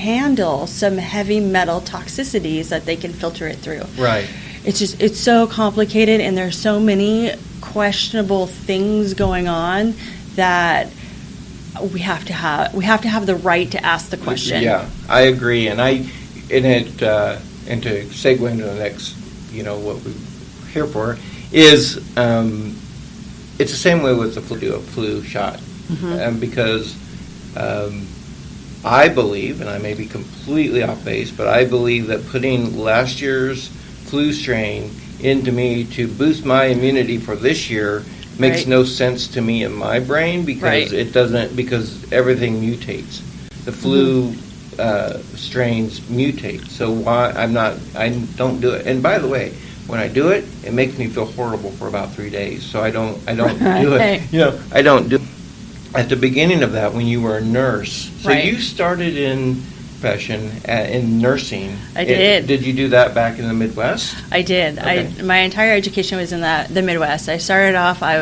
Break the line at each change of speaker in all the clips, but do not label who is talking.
handle some heavy metal toxicities that they can filter it through.
Right.
It's so complicated, and there's so many questionable things going on that we have to have the right to ask the question.
Yeah, I agree, and to segue into the next, what we're here for is it's the same way with the flu shot, because I believe, and I may be completely off base, but I believe that putting last year's flu strain into me to boost my immunity for this year makes no sense to me in my brain, because it doesn't, because everything mutates. The flu strains mutate. So why I don't do it. And by the way, when I do it, it makes me feel horrible for about 3 days. So I don't do it. I don't do it. At the beginning of that, when you were a nurse, so you started in profession in nursing.
I did.
Did you do that back in the Midwest?
I did.
Okay.
My entire education was in the Midwest. I started off, I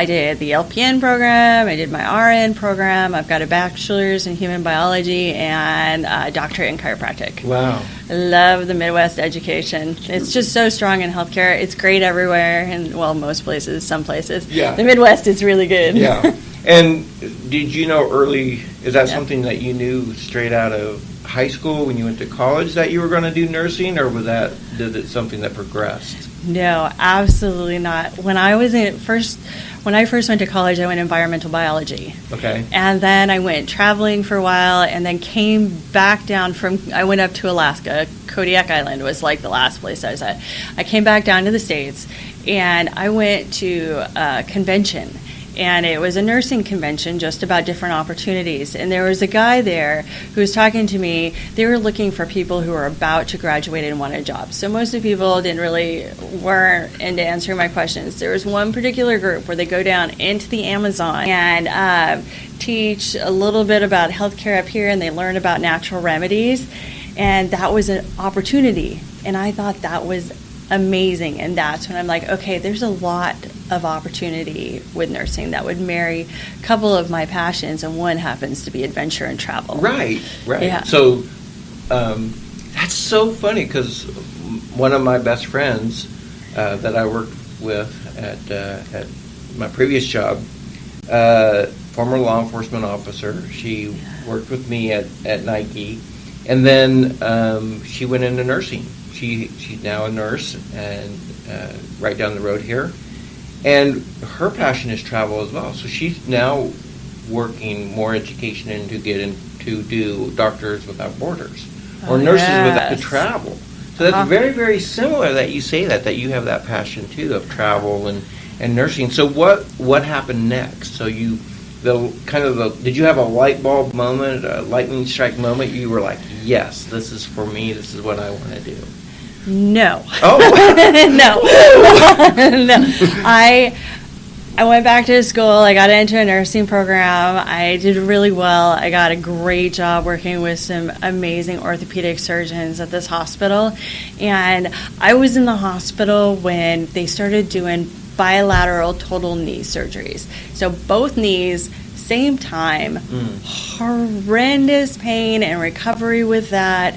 did the LPN program, I did my RN program, I've got a bachelor's in human biology and a doctorate in chiropractic.
Wow.
I love the Midwest education. It's just so strong in healthcare. It's great everywhere, and most places, some places.
Yeah.
The Midwest is really good.
Yeah. And did you know early, is that something that you knew straight out of high school when you went to college that you were going to do nursing, or was it something that progressed?
No, absolutely not. When I first went to college, I went environmental biology.
Okay.
And then I went traveling for a while, and then came back down I went up to Alaska. Kodiak Island was like the last place I was at. I came back down to the States, and I went to a convention. And it was a nursing convention just about different opportunities. And there was a guy there who was talking to me. They were looking for people who were about to graduate and wanted jobs. So most of the people weren't into answering my questions. There was one particular group where they go down into the Amazon and teach a little bit about healthcare up here, and they learn about natural remedies. And that was an opportunity. And I thought that was amazing. And that's when I'm like, okay, there's a lot of opportunity with nursing that would marry a couple of my passions, and one happens to be adventure and travel.
Right.
Yeah.
So that's so funny, because one of my best friends that I worked with at my previous job, former law enforcement officer, she worked with me at Nike, and then she went into nursing. She's now a nurse, and right down the road here. And her passion is travel as well. So she's now working more education to get into do Doctors Without Borders or Nurses Without to travel. So that's very, very similar that you say that you have that passion too of travel and nursing. So what happened next? So did you have a light bulb moment, a lightning strike moment? You were like, yes, this is for me. This is what I want to do.
No.
Oh.
No. I went back to school. I got into a nursing program. I did really well. I got a great job working with some amazing orthopedic surgeons at this hospital. And I was in the hospital when they started doing bilateral total knee surgeries. So both knees, same time, horrendous pain and recovery with that.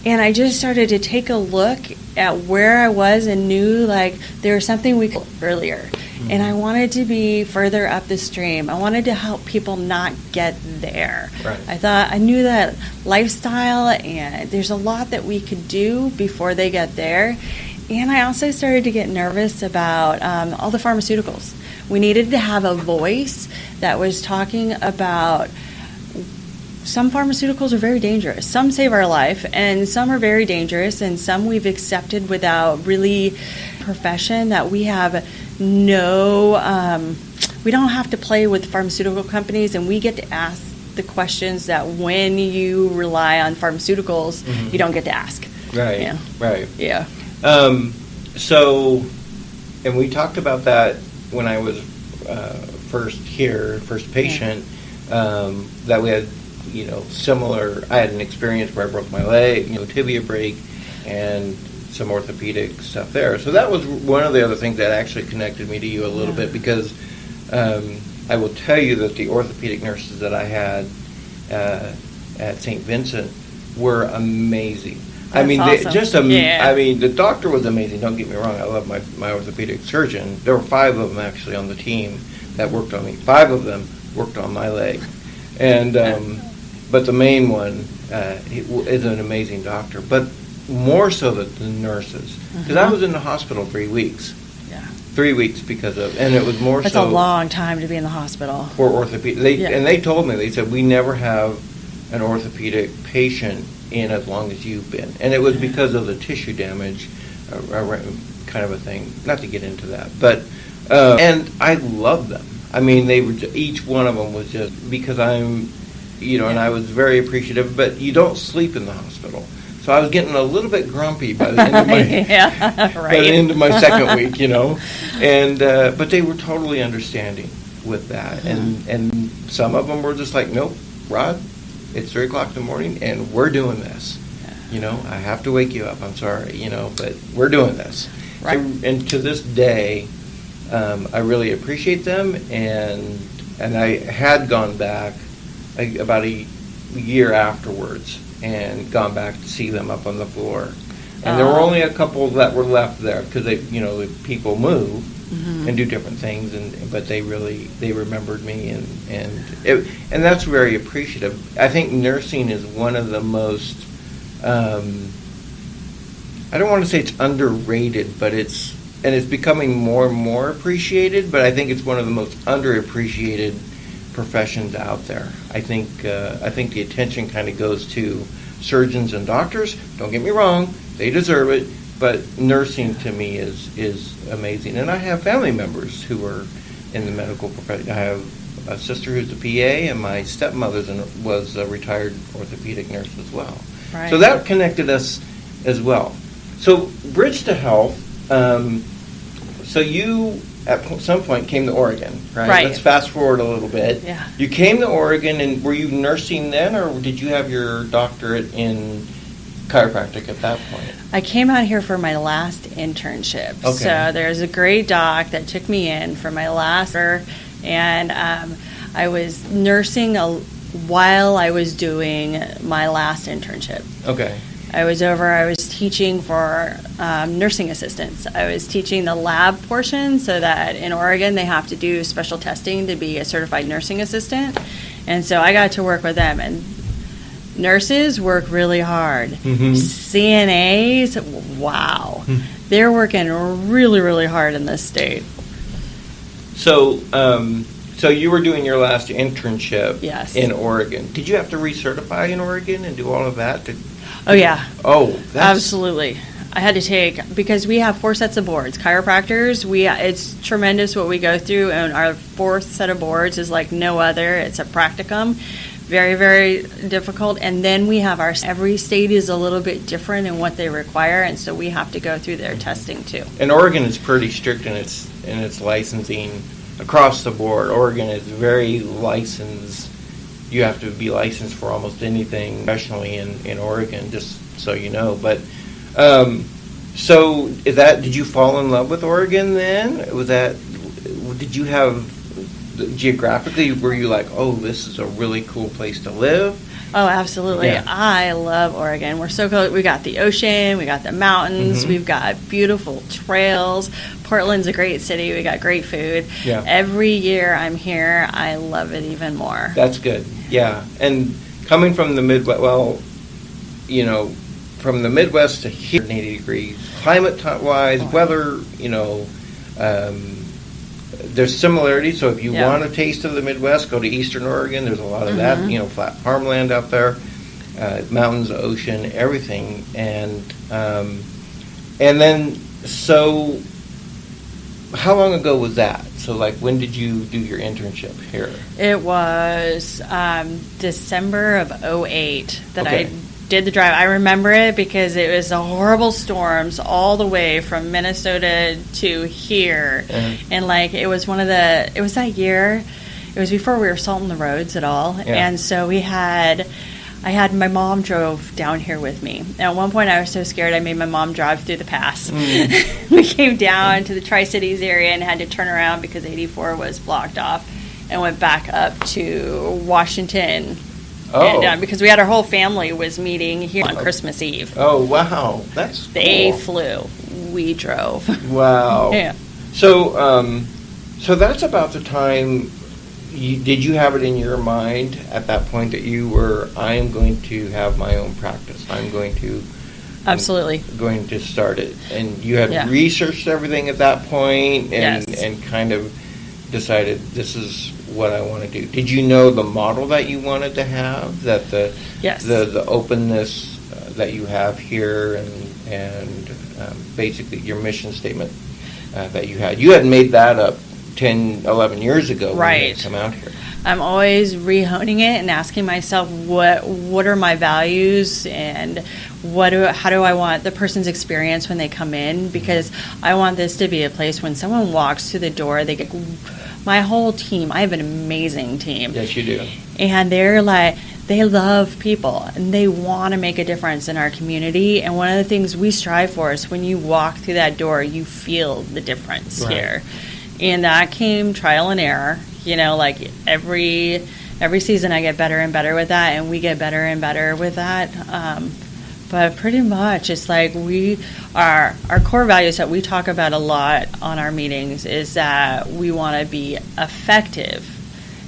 And I just started to take a look at where I was and knew there was something we could do earlier. Mm-hmm. And I wanted to be further up the stream. I wanted to help people not get there.
Right.
I knew that lifestyle, and there's a lot that we could do before they get there. And I also started to get nervous about all the pharmaceuticals. We needed to have a voice that was talking about some pharmaceuticals are very dangerous. Some save our life, and some are very dangerous, and some we've accepted without really profession that we have we don't have to play with pharmaceutical companies, and we get to ask the questions that when you rely on pharmaceuticals, you don't get to ask.
Right,
yeah.
Right.
Yeah.
So, and we talked about that when I was first patient, that we had, similar. I had an experience where I broke my leg, tibia break, and some orthopedic stuff there. So that was one of the other things that actually connected me to you a little bit, because I will tell you that the orthopedic nurses that I had, at St. Vincent were amazing.
That's
I mean,
awesome.
I mean, the doctor was amazing. Don't get me wrong. I love my orthopedic surgeon. There were 5 of them actually on the team that worked on me. 5 of them worked on my leg, and but the main one is an amazing doctor. But more so the nurses, because I was in the hospital 3 weeks. 3 weeks because of, and it was more
That's
so.
a long time to be in the hospital.
For orthopedic. And they told me, they said, we never have an orthopedic patient in as long as you've been. And it was because of the tissue damage, kind of a thing. Not to get into that. But, and I love them. I mean, they were, each one of them was just, because I'm, and I was very appreciative, but you don't sleep in the hospital. So I was getting a little bit grumpy by the end of my by the end of my second week, and but they were totally understanding with that, and some of them were just like, nope, Rod, it's 3:00 in the morning, and we're doing this. I have to wake you up. I'm sorry, but we're doing this.
Right.
So, and to this day, I really appreciate them, and I had gone back about a year afterwards. And gone back to see them up on the floor, and there were only a couple that were left there because they, people move and do different things, but they remembered me, and that's very appreciative. I think nursing is one of the most, I don't want to say it's underrated, but it's becoming more and more appreciated. But I think it's one of the most underappreciated professions out there. I think the attention kind of goes to surgeons and doctors. Don't get me wrong, they deserve it, but nursing to me is amazing. And I have family members who are in the medical profession. I have a sister who's a PA, and my stepmother was a retired orthopedic nurse as well.
Right.
So that connected us as well. So Bridge to Health, so you at some point came to Oregon, right?
Right.
Let's fast forward a little bit.
Yeah.
You came to Oregon, and were you nursing then, or did you have your doctorate in chiropractic at that point?
I came out here for my last internship.
Okay.
So there's a great doc that took me in for my last, and I was nursing while I was doing my last internship.
Okay.
I was teaching for nursing assistants. I was teaching the lab portion, so that in Oregon they have to do special testing to be a certified nursing assistant. And so I got to work with them. And nurses work really hard. CNAs, wow. They're working really, really hard in this state.
So, so you were doing your last internship in Oregon. Did you have to recertify in Oregon and do all of that?
Oh, yeah.
Oh,
absolutely. I had to take, because we have 4 sets of boards. Chiropractors, it's tremendous what we go through, and our 4th set of boards is like no other. It's a practicum. Very, very difficult. And then we have every state is a little bit different in what they require, and so we have to go through their testing too.
And Oregon is pretty strict in its licensing across the board. Oregon is very licensed. You have to be licensed for almost anything professionally in Oregon, just so you know. But so did you fall in love with Oregon then? Did you have geographically, were you like, oh, this is a really cool place to live?
Oh, absolutely.
Yeah.
I love Oregon. We're so close. We got the ocean, we got the mountains, we've got beautiful trails. Portland's a great city. We got great food.
Yeah.
Every year I'm here, I love it even more.
That's good. Yeah. And coming from the Midwest, from the Midwest to here, 180 degrees, climate-wise, weather, there's similarities. So if you want a taste of the Midwest, go to Eastern Oregon. There's a lot of that, flat farmland out there, mountains, ocean, everything. And then, so how long ago was that? So, like, when did you do your internship here?
It was December of 2008 that I did the drive. I remember it because it was the horrible storms all the way from Minnesota to here. And, like, it was that year. It was before we were salting the roads at all. Yeah. And so I had my mom drove down here with me. And at one point I was so scared I made my mom drive through the pass. We came down to the Tri-Cities area and had to turn around because 84 was blocked off and went back up to Washington
Oh.
And because we had our whole family was meeting here on Christmas Eve.
Oh, wow. That's
They
cool.
flew. We drove.
Wow.
Yeah.
So, so that's about the time. Did you have it in your mind at that point that you were, I am going to have my own practice. I'm going to.
Absolutely.
Going to start it. And you had
Yeah.
researched everything at that point and,
Yes.
and kind of decided this is what I want to do. Did you know the model that you wanted to have? That
Yes.
the openness that you have here and basically your mission statement that you had. You had made that up 10, 11 years ago when you
Right.
had come out here.
I'm always rehoning it and asking myself what are my values and how do I want the person's experience when they come in, because I want this to be a place when someone walks through the door, they get my whole team. I have an amazing team.
Yes, you do.
And they're like, they love people and they want to make a difference in our community. And one of the things we strive for is when you walk through that door, you feel the difference
Right.
here. And that came trial and error. You know, like every season I get better and better with that, and we get better and better with that. But pretty much it's like our core values that we talk about a lot on our meetings is that we want to be effective,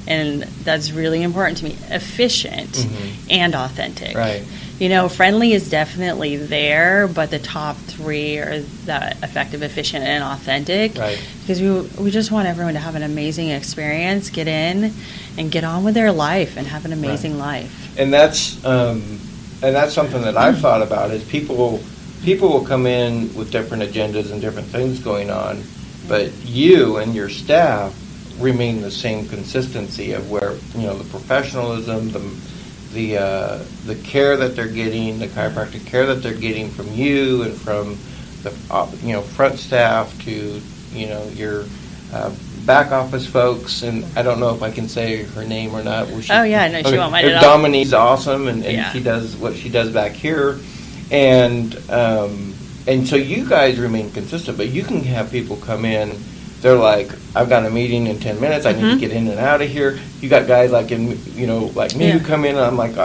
and that's really important to me, efficient and authentic.
Right.
You know, friendly is definitely there, but the top three are that effective, efficient, and authentic.
Right.
Because we just want everyone to have an amazing experience, get in, and get on with their life and have an amazing life.
And that's something that I've thought about is people will come in with different agendas and different things going on, but you and your staff remain the same consistency of where, you know, the professionalism, the care that they're getting, the chiropractic care that they're getting from you and from the front staff to, you know, your back office folks, and I don't know if I can say her name or not.
She won't mind at all.
Dominique's awesome, and
Yeah.
she does what she does back here, and so you guys remain consistent. But you can have people come in. They're like, I've got a meeting in 10 minutes. I need to get in and out of here. You got guys like me who come in, and I'm like,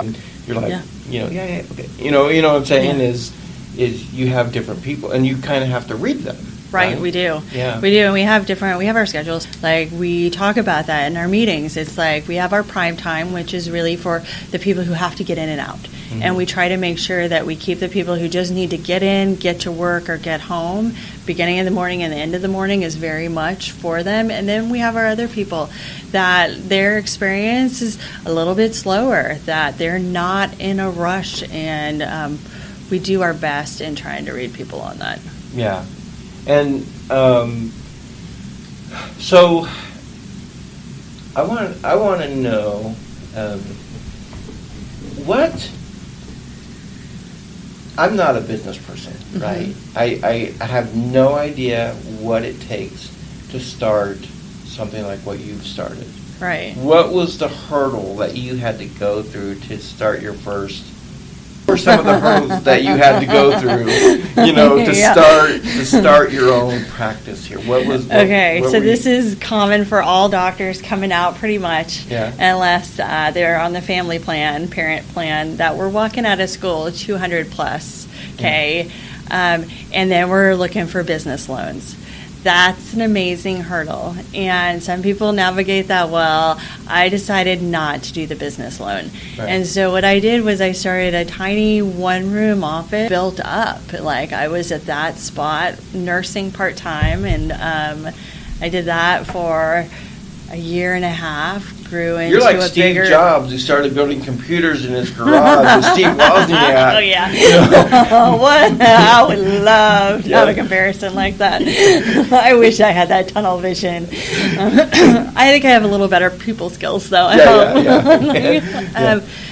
you're like, okay. You know what I'm saying is you have different people, and you kind of have to read them.
Right, we do.
Yeah.
We do, and we have our schedules. Like, we talk about that in our meetings. It's like we have our prime time, which is really for the people who have to get in and out. Mm-hmm. And we try to make sure that we keep the people who just need to get in, get to work, or get home. Beginning of the morning and the end of the morning is very much for them. And then we have our other people that their experience is a little bit slower, that they're not in a rush, and we do our best in trying to read people on that.
Yeah. And so I want to know what. I'm not a business person, right? I have no idea what it takes to start something like what you've started.
Right.
What was the hurdle that you had to go through to start your first? Or some of the hurdles that you had to go through, to start your own practice here. What
so this is common for all doctors coming out, pretty much, unless they're on the family plan, parent plan, that we're walking out of school 200 plus, okay, and then we're looking for business loans. That's an amazing hurdle, and some people navigate that well. I decided not to do the business loan. Right. And so what I did was I started a tiny one-room office, built up. Like, I was at that spot nursing part-time, and I did that for a year and a half. Grew into
You're like
a
Steve
bigger...
Jobs, who started building computers in his garage with Steve Wozniak.
Oh, yeah. What? I would love to have a comparison like that. I wish I had that tunnel vision. I think I have a little better people skills, though.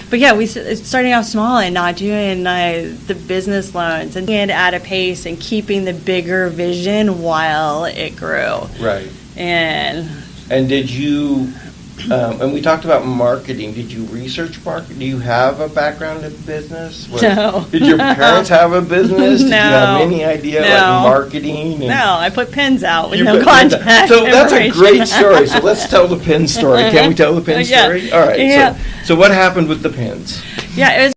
But we starting out small and not doing the business loans and at a pace and keeping the bigger vision while it grew.
Right.
And
did you And we talked about marketing. Did you research marketing? Do you have a background in business?
No.
Did your parents have a business? Did you have any idea like marketing?
No, I put pins out with
You
no
put pins out.
contact.
So that's a
information.
great story. So let's tell the pin story. Can we tell the pin
Yeah.
story? All right.
Yeah.
So what happened with the pins?
Yeah, it was